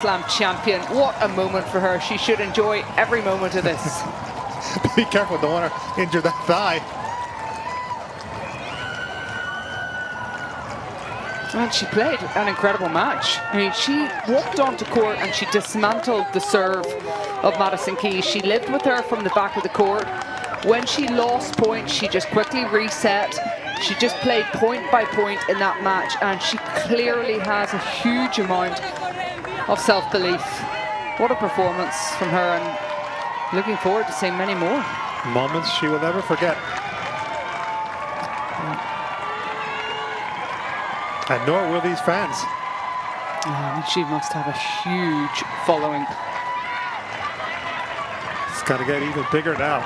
Slam champion. What a moment for her. She should enjoy every moment of this. Be careful, don't want to injure that thigh. And she played an incredible match. I mean, she walked onto court and she dismantled the serve of Madison Keys. She lived with her from the back of the court. When she lost points, she just quickly reset. She just played point by point in that match, and she clearly has a huge amount of self-belief. What a performance from her, and looking forward to seeing many more. Moments she will never forget. And nor will these fans. She must have a huge following. It's got to get even bigger now.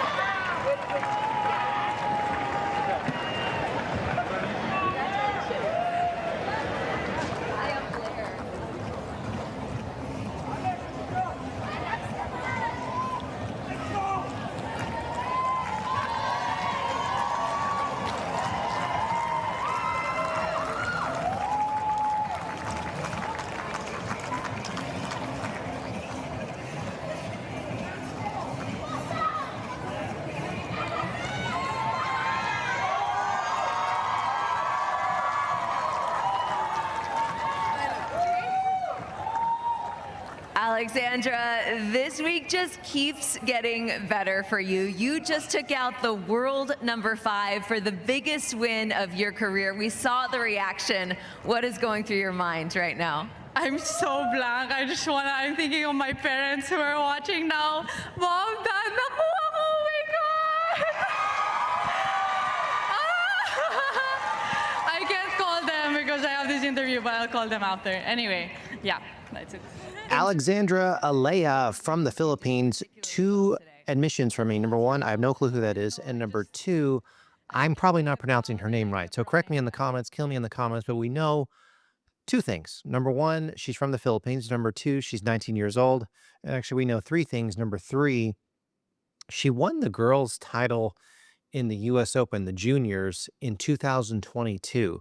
Alexandra, this week just keeps getting better for you. You just took out the world #5 for the biggest win of your career. We saw the reaction. What is going through your mind right now? I'm so blank. I'm thinking of my parents who are watching now. Mom, Dad, nakuha ko, oh my God! I can't call them because I have this interview, but I'll call them after. Anyway, yeah, that's it. Alexandra Eala from the Philippines. Two admissions from me. Number one, I have no clue who that is. And number two, I'm probably not pronouncing her name right. So correct me in the comments, kill me in the comments, but we know two things. Number one, she's from the Philippines. Number two, she's 19 years old. And actually, we know three things. Number three, she won the girls' title in the U.S. Open, the juniors, in 2022.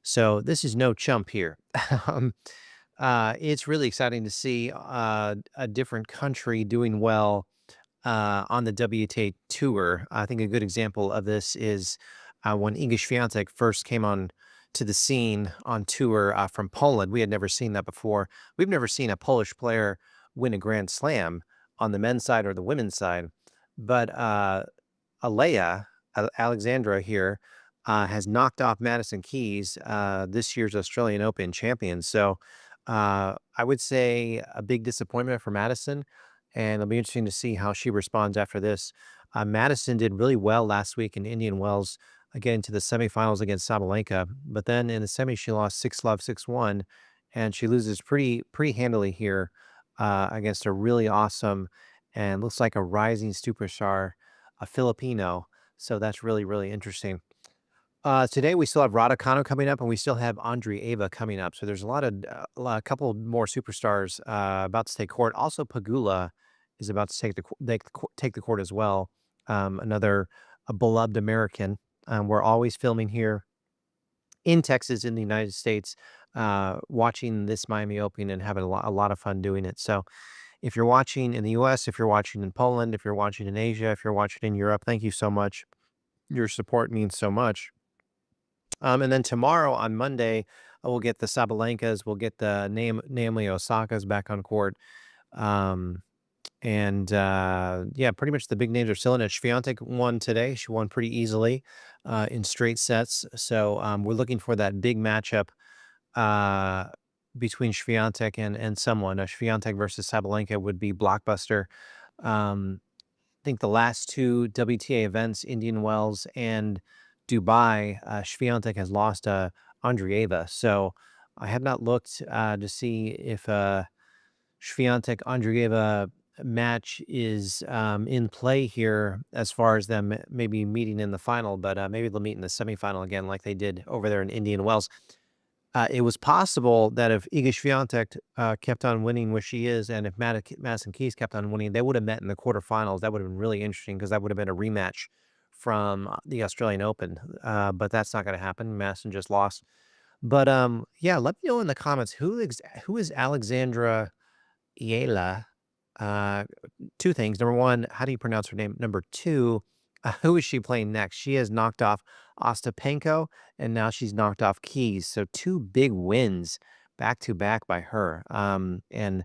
So this is no chump here. It's really exciting to see a different country doing well on the WTA Tour. I think a good example of this is when Iga Świątek first came on to the scene on tour from Poland. We had never seen that before. We've never seen a Polish player win a Grand Slam on the men's side or the women's side. But Alexandra here, has knocked off Madison Keys, this year's Australian Open champion. So I would say a big disappointment for Madison, and it'll be interesting to see how she responds after this. Madison did really well last week in Indian Wells, getting to the semifinals against Sabalenka, but then in the semi she lost 6-love, 6-1, and she loses pretty handily here against a really awesome and looks like a rising superstar, a Filipino. So that's really, really interesting. Today we still have Raducanu coming up, and we still have Andreeva coming up. So there's a couple more superstars about to take court. Also, Pegula is about to take the court as well. Another beloved American. We're always filming here in Texas, in the United States, watching this Miami Open and having a lot of fun doing it. So if you're watching in the U.S., if you're watching in Poland, if you're watching in Asia, if you're watching in Europe, thank you so much. Your support means so much. And then tomorrow on Monday, we'll get the Sabalenkas, we'll get the namely Osakas back on court. Yeah, pretty much the big names are still in it. Świątek won today. She won pretty easily in straight sets. So we're looking for that big matchup between Świątek and someone. Świątek versus Sabalenka would be blockbuster. I think the last two WTA events, Indian Wells and Dubai, Świątek has lost Andreeva. So I have not looked to see if Świątek-Andreeva match is in play here as far as them maybe meeting in the final, but maybe they'll meet in the semifinal again like they did over there in Indian Wells. It was possible that if Iga Świątek kept on winning where she is, and if Madison Keys kept on winning, they would have met in the quarterfinals. That would have been really interesting because that would have been a rematch from the Australian Open. But that's not going to happen. Madison just lost. But yeah, let me know in the comments who is Alexandra Eala. Uh, Two things. Number one, how do you pronounce her name? Number two, who is she playing next? She has knocked off Ostapenko, and now she's knocked off Keys. So two big wins back to back by her. And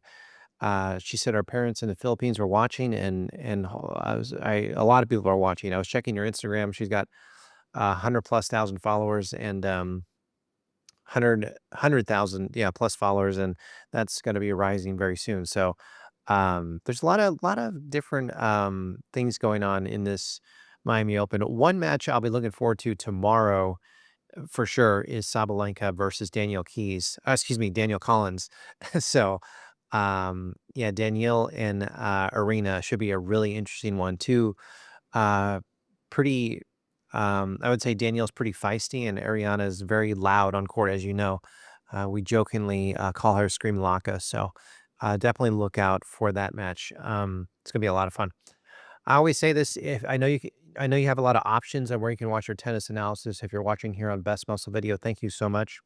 she said her parents in the Philippines were watching, and a lot of people are watching. I was checking her Instagram. She's got 100+ thousand followers, and 100,000, yeah, plus followers, and that's going to be rising very soon. So there's a lot of different things going on in this Miami Open. One match I'll be looking forward to tomorrow for sure is Sabalenka versus Danielle Keys. Excuse me, Daniel Collins. So yeah, Danielle and Arena should be a really interesting one too. Uh, Pretty, I would say Danielle's pretty feisty, and Ariana is very loud on court, as you know. We jokingly call her Scream Laka, so definitely look out for that match. It's gonna be a lot of fun. I always say this: if I know you have a lot of options on where you can watch your tennis analysis. If you're watching here on Best Muscle Video, thank you so much.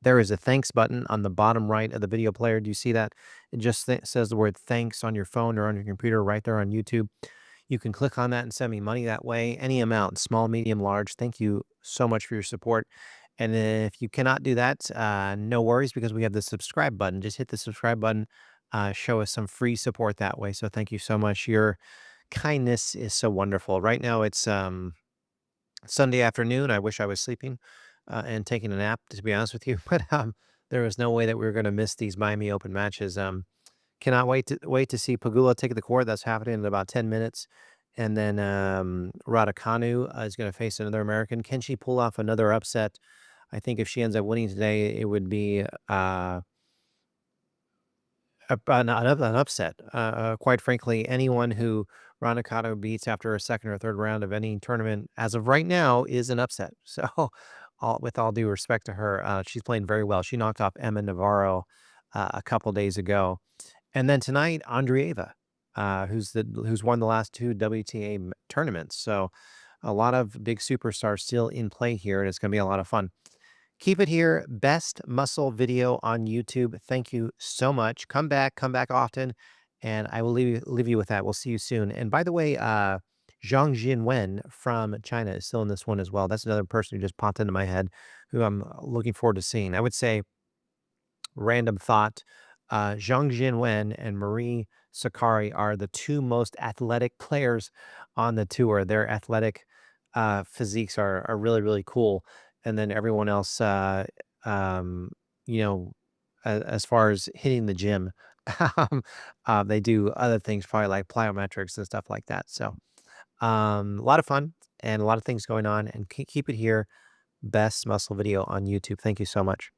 There is a thanks button on the bottom right of the video player. Do you see that? It just says the word thanks on your phone or on your computer right there on YouTube. You can click on that and send me money that way, any amount, small, medium, large. Thank you so much for your support. And if you cannot do that, no worries, because we have the subscribe button. Just hit the subscribe button, show us some free support that way. So thank you so much. Your kindness is so wonderful. Right now it's Sunday afternoon. I wish I was sleeping and taking a nap, to be honest with you. But there was no way that we were going to miss these Miami Open matches. Cannot wait to see Pagula take the court. That's happening in about 10 minutes. And then Raducanu is going to face another American. Can she pull off another upset? I think if she ends up winning today, it would be an upset. Quite frankly, anyone who Raducanu beats after a second or third round of any tournament, as of right now, is an upset. So, with all due respect to her, she's playing very well. She knocked off Emma Navarro a couple days ago. And then tonight, Andreeva, who's won the last two WTA tournaments. So a lot of big superstars still in play here, and it's going to be a lot of fun. Keep it here. Best Muscle Video on YouTube. Thank you so much. Come back often, and I will leave you with that. We'll see you soon. And by the way, Zhang Jinwen from China is still in this one as well. That's another person who just popped into my head, who I'm looking forward to seeing. I would say, random thought, Zhang Jinwen and Marie Sakkari are the two most athletic players on the tour. Their athletic physiques are really, really cool. And then everyone else, um, you know, as far as hitting the gym, they do other things, probably like plyometrics and stuff like that. So a lot of fun and a lot of things going on. And keep it here. Best Muscle Video on YouTube. Thank you so much.